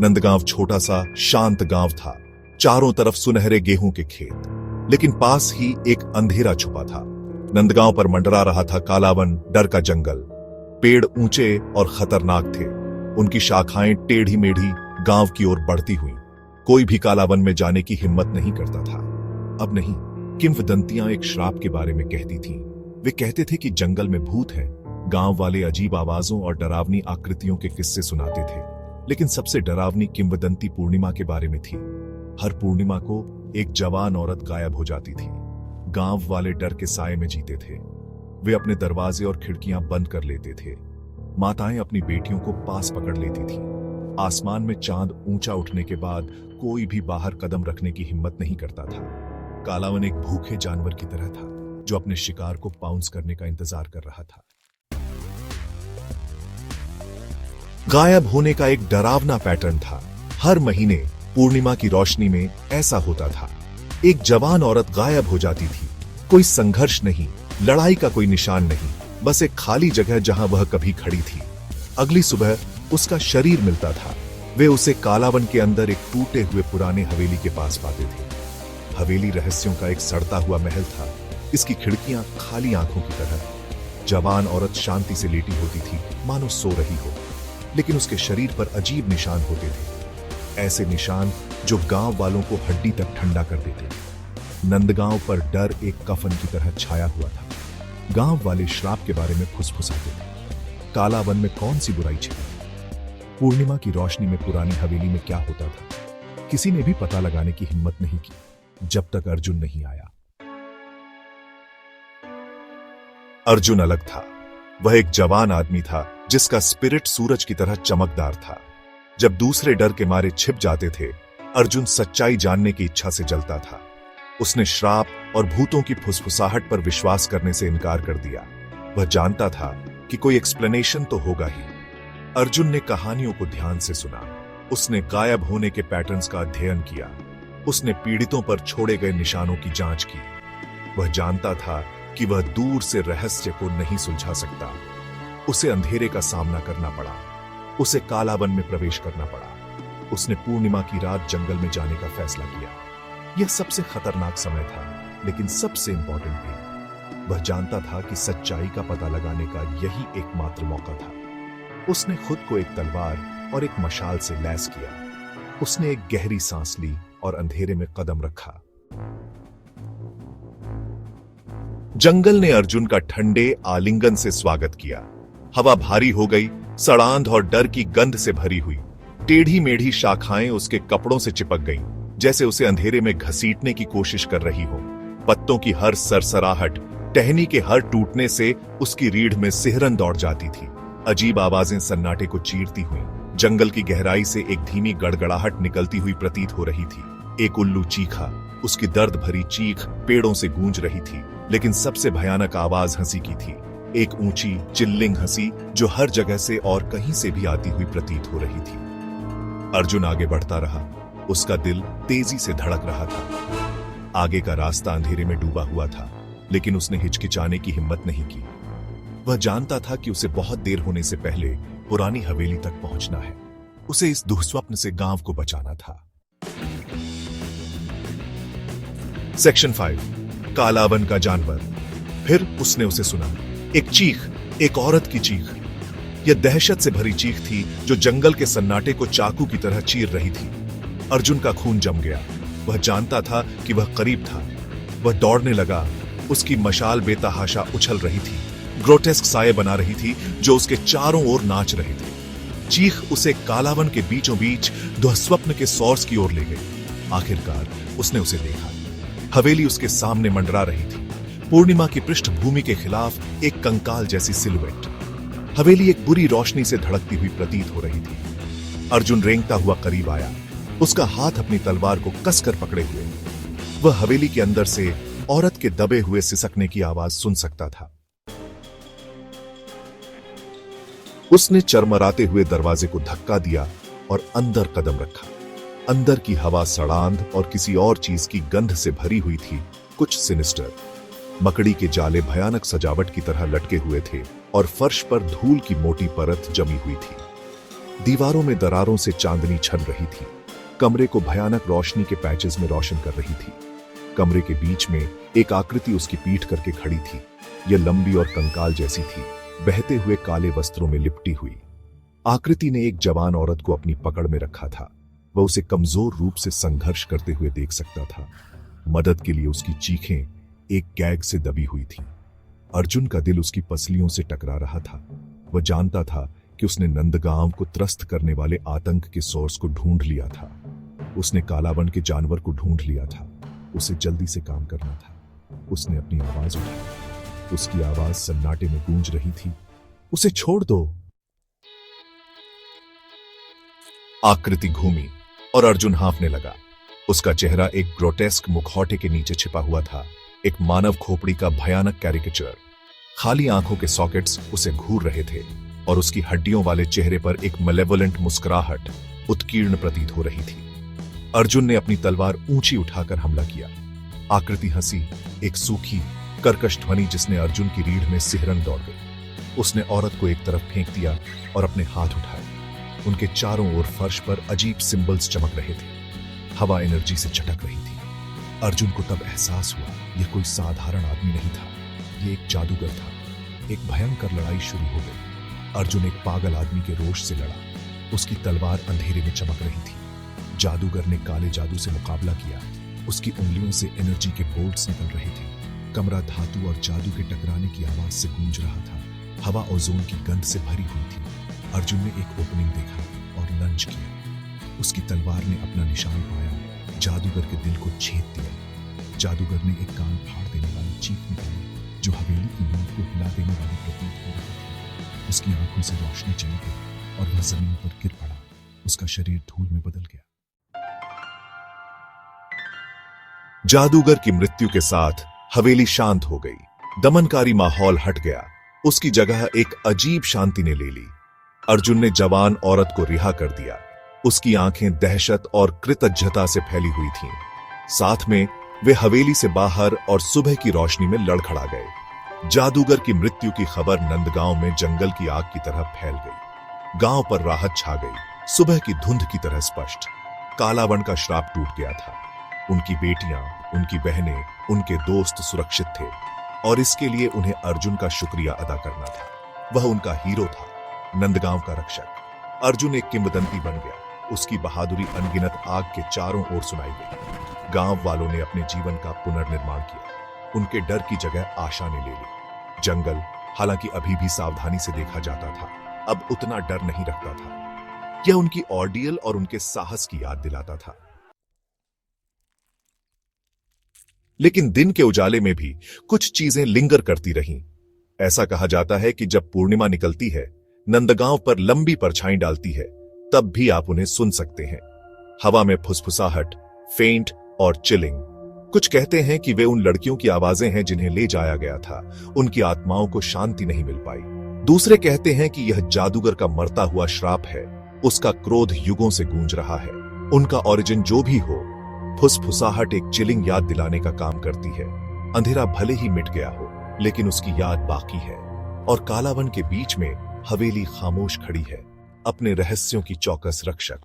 नंदगांव छोटा सा शांत गांव था। चारों तरफ सुनहरे गेहूं के खेत, लेकिन पास ही एक अंधेरा छुपा था। नंदगांव पर मंडरा रहा था कालावन, डर का जंगल। पेड़ ऊंचे और खतरनाक थे, उनकी शाखाएं टेढ़ी मेढ़ी गांव की ओर बढ़ती हुई। कोई भी कालावन में जाने की हिम्मत नहीं करता था। अब नहीं, किंवदंतियां एक श्राप के बारे में कहती थीं। वे कहते थे कि जंगल में भूत है। गांव वाले अजीब आवाजों और डरावनी आकृतियों के किस्से सुनाते थे, लेकिन सबसे डरावनी किंवदंती पूर्णिमा के बारे में थी। हर पूर्णिमा को एक जवान औरत गायब हो जाती थी। गांव वाले डर के साए में जीते थे। वे अपने दरवाजे और खिड़कियां बंद कर लेते थे। माताएं अपनी बेटियों को पास पकड़ लेती थीं। आसमान में चांद ऊंचा उठने के बाद कोई भी बाहर कदम रखने की हिम्मत नहीं करता था। कालावन एक भूखे जानवर की तरह था, जो अपने शिकार को पाउंस करने का इंतजार कर रहा था। गायब होने का एक डरावना पैटर्न था। हर महीने पूर्णिमा की रोशनी में ऐसा होता था। एक जवान औरत गायब हो जाती थी। कोई संघर्ष नहीं, लड़ाई का कोई निशान नहीं, बस एक खाली जगह जहां वह कभी खड़ी थी। अगली सुबह उसका शरीर मिलता था। वे उसे कालावन के अंदर एक टूटे हुए पुराने हवेली के पास पाते थे। हवेली रहस्यों का एक सड़ता हुआ महल था। इसकी खिड़कियां खाली आंखों की तरह। जवान औरत शांति से लेटी होती थी, मानो सो रही हो, लेकिन उसके शरीर पर अजीब निशान होते थे, ऐसे निशान जो गांव वालों को हड्डी तक ठंडा कर देते थे। नंदगांव पर डर एक कफन की तरह छाया हुआ था। गांव वाले श्राप के बारे में फुसफुसाते थे। कालावन में कौन सी बुराई छिपी? पूर्णिमा की रोशनी में पुरानी हवेली में क्या होता था? किसी ने भी पता लगाने की हिम्मत नहीं की, जब तक अर्जुन नहीं आया। अर्जुन अलग था। वह एक जवान आदमी था, जिसका स्पिरिट सूरज की तरह चमकदार था। जब दूसरे डर के मारे छिप जाते थे, अर्जुन सच्चाई जानने की इच्छा से जलता था। उसने श्राप और भूतों की फुसफुसाहट पर विश्वास करने से इनकार कर दिया। वह जानता था कि कोई एक्सप्लेनेशन तो होगा ही। अर्जुन ने कहानियों को ध्यान से सुना। उसने गायब होने के पैटर्न्स का अध्ययन किया। उसने पीड़ितों पर छोड़े गए निशानों की जांच की। वह जानता था कि वह दूर से रहस्य को नहीं सुलझा सकता। उसे अंधेरे का सामना करना पड़ा। उसे कालावन में प्रवेश करना पड़ा। उसने पूर्णिमा की रात जंगल में जाने का फैसला किया। यह सबसे खतरनाक समय था, लेकिन सबसे इंपॉर्टेंट भी। वह जानता था कि सच्चाई का पता लगाने का यही एकमात्र मौका था। उसने खुद को एक तलवार और एक मशाल से लैस किया। उसने एक गहरी सांस ली और अंधेरे में कदम रखा। जंगल ने अर्जुन का ठंडे आलिंगन से स्वागत किया। हवा भारी हो गई, सड़ांध और डर की गंध से भरी हुई। टेढ़ी मेढ़ी शाखाएं उसके कपड़ों से चिपक गईं, जैसे उसे अंधेरे में घसीटने की कोशिश कर रही हो। पत्तों की हर सरसराहट, टहनी के हर टूटने से उसकी रीढ़ में सिहरन दौड़ जाती थी। अजीब आवाजें सन्नाटे को चीरती हुई। जंगल की गहराई से एक धीमी गड़गड़ाहट निकलती हुई प्रतीत हो रही थी। एक उल्लू चीखा। उसकी दर्द भरी चीख पेड़ों से गूंज रही थी, लेकिन सबसे भयानक आवाज हंसी की थी। एक ऊंची चिल्लिंग हंसी जो हर जगह से और कहीं से भी आती हुई प्रतीत हो रही थी। अर्जुन आगे बढ़ता रहा। उसका दिल तेजी से धड़क रहा था। आगे का रास्ता अंधेरे में डूबा हुआ था, लेकिन उसने हिचकिचाने की हिम्मत नहीं की। वह जानता था कि उसे बहुत देर होने से पहले पुरानी हवेली तक पहुंचना है। उसे इस दुःस्वप्न से गांव को बचाना था। सेक्शन 5, कालावन का जानवर। फिर उसने उसे सुना। एक चीख, एक औरत की चीख। यह दहशत से भरी चीख थी जो जंगल के सन्नाटे को चाकू की तरह चीर रही थी। अर्जुन का खून जम गया। वह जानता था कि वह करीब था। वह दौड़ने लगा। उसकी मशाल बेतहाशा उछल रही थी, ग्रोटेस्क साये बना रही थी जो उसके चारों ओर नाच रहे थे। चीख उसे कालावन के बीचों बीच दुःस्वप्न के सोर्स की ओर ले गई। आखिरकार उसने उसे देखा। हवेली उसके सामने मंडरा रही थी, पूर्णिमा की पृष्ठभूमि के खिलाफ एक कंकाल जैसी सिलुएट। हवेली एक बुरी रोशनी से धड़कती हुई प्रतीत हो रही थी। अर्जुन रेंगता हुआ करीब आया, उसका हाथ अपनी तलवार को कसकर पकड़े हुए। वह हवेली के अंदर से औरत के दबे हुए सिसकने की आवाज सुन सकता था। उसने चरमराते हुए दरवाजे को धक्का दिया और अंदर कदम रखा। अंदर की हवा सड़ांध और किसी और चीज की गंध से भरी हुई थी, कुछ सिनिस्टर। मकड़ी के जाले भयानक सजावट की तरह लटके हुए थे और फर्श पर धूल की मोटी परत जमी हुई थी। दीवारों में दरारों से चांदनी छन रही थी। कमरे को भयानक रोशनी के पैचेस में रोशन कर रही थी। कमरे के बीच में एक आकृति उसकी पीठ करके खड़ी थी। यह लंबी और कंकाल जैसी थी, बहते हुए काले वस्त्रों में लिपटी हुई। आकृति ने एक जवान औरत को अपनी पकड़ में रखा था। वह उसे कमजोर रूप से संघर्ष करते हुए देख सकता था। मदद के लिए उसकी चीखें एक गैग से दबी हुई थी। अर्जुन का दिल उसकी पसलियों से टकरा रहा था। वह जानता था कि उसने नंदगांव को त्रस्त करने वाले आतंक के सोर्स को ढूंढ लिया था। उसने कालावन के जानवर को ढूंढ लिया था। उसे जल्दी से काम करना था। उसने अपनी आवाज उठाई। उसकी आवाज सन्नाटे में गूंज रही थी, उसे छोड़ दो। आकृति घूमी और अर्जुन हाँफने लगा। उसका चेहरा एक ग्रोटेस्क मुखौटे के नीचे छिपा हुआ था, एक मानव खोपड़ी का भयानक कैरिकेचर। खाली आंखों के सॉकेट्स उसे घूर रहे थे और उसकी हड्डियों वाले चेहरे पर एक मलेवोलेंट मुस्कुराहट उत्कीर्ण प्रतीत हो रही थी। अर्जुन ने अपनी तलवार ऊंची उठाकर हमला किया। आकृति हंसी, एक सूखी कर्कश ध्वनि जिसने अर्जुन की रीढ़ में सिहरन दौड़ गई। उसने औरत को एक तरफ फेंक दिया और अपने हाथ उठाए। उनके चारों ओर फर्श पर अजीब सिंबल्स चमक रहे थे। हवा एनर्जी से चटक रही थी। अर्जुन को तब एहसास हुआ यह कोई साधारण आदमी नहीं था, यह एक जादूगर था। एक भयंकर लड़ाई शुरू हो गई। अर्जुन एक पागल आदमी के रोष से लड़ा। उसकी तलवार अंधेरे में चमक रही थी। जादूगर ने काले जादू से मुकाबला किया। उसकी उंगलियों से एनर्जी के बोल्ट्स निकल रहे थे। कमरा धातु और जादू के टकराने की आवाज से गूंज रहा था। हवा ओजोन की गंध से भरी हुई थी। अर्जुन ने एक ओपनिंग देखा और लंच किया। उसकी तलवार ने अपना निशान पाया। जादूगर के दिल को छेद दिया। जादूगर ने एक कान फाड़ देने वाली चीख निकाली जो हवेली की नींव को हिला देने वाली प्रतीत हो रही थी। उसकी आंखों से रोशनी चली गई और वह जमीन पर गिर पड़ा। उसका शरीर धूल में बदल गया। जादूगर की मृत्यु के साथ हवेली शांत हो गई। दमनकारी माहौल हट गया। उसकी जगह एक अजीब शांति ने ले ली। अर्जुन ने जवान औरत को रिहा कर दिया। उसकी आंखें दहशत और कृतज्ञता से फैली हुई थीं। साथ में वे हवेली से बाहर और सुबह की रोशनी में लड़खड़ा गए। जादूगर की मृत्यु की खबर नंदगांव में जंगल की आग की तरह फैल गई। गांव पर राहत छा गई, सुबह की धुंध की तरह स्पष्ट। कालावन का श्राप टूट गया था। उनकी बेटियां, उनकी बहनें, उनके दोस्त सुरक्षित थे और इसके लिए उन्हें अर्जुन का शुक्रिया अदा करना था। वह उनका हीरो था, नंदगांव का रक्षक। अर्जुन एक किंवदंती बन गया। उसकी बहादुरी अनगिनत आग के चारों ओर सुनाई गई। गांव वालों ने अपने जीवन का पुनर्निर्माण किया। उनके डर की जगह आशा ने ले ली। जंगल हालांकि अभी भी सावधानी से देखा जाता था, अब उतना डर नहीं रखता था। यह उनकी ऑर्डियल और उनके साहस की याद दिलाता था। लेकिन दिन के उजाले में भी कुछ चीजें लिंगर करती रहीं। ऐसा कहा जाता है कि जब पूर्णिमा निकलती है, नंदगांव पर लंबी परछाई डालती है, तब भी आप उन्हें सुन सकते हैं। हवा में फुसफुसाहट, फेंट और चिलिंग। कुछ कहते हैं कि वे उन लड़कियों की आवाजें हैं जिन्हें ले जाया गया था। उनकी आत्माओं को शांति नहीं मिल पाई। दूसरे कहते हैं कि यह जादूगर का मरता हुआ श्राप है। उसका क्रोध युगों से गूंज रहा है। उनका ओरिजिन जो भी हो, फुसफुसाहट एक चिलिंग याद दिलाने का काम करती है। अंधेरा भले ही मिट गया हो, लेकिन उसकी याद बाकी है। और कालावन के बीच में हवेली खामोश खड़ी है, अपने रहस्यों की चौकस रक्षक।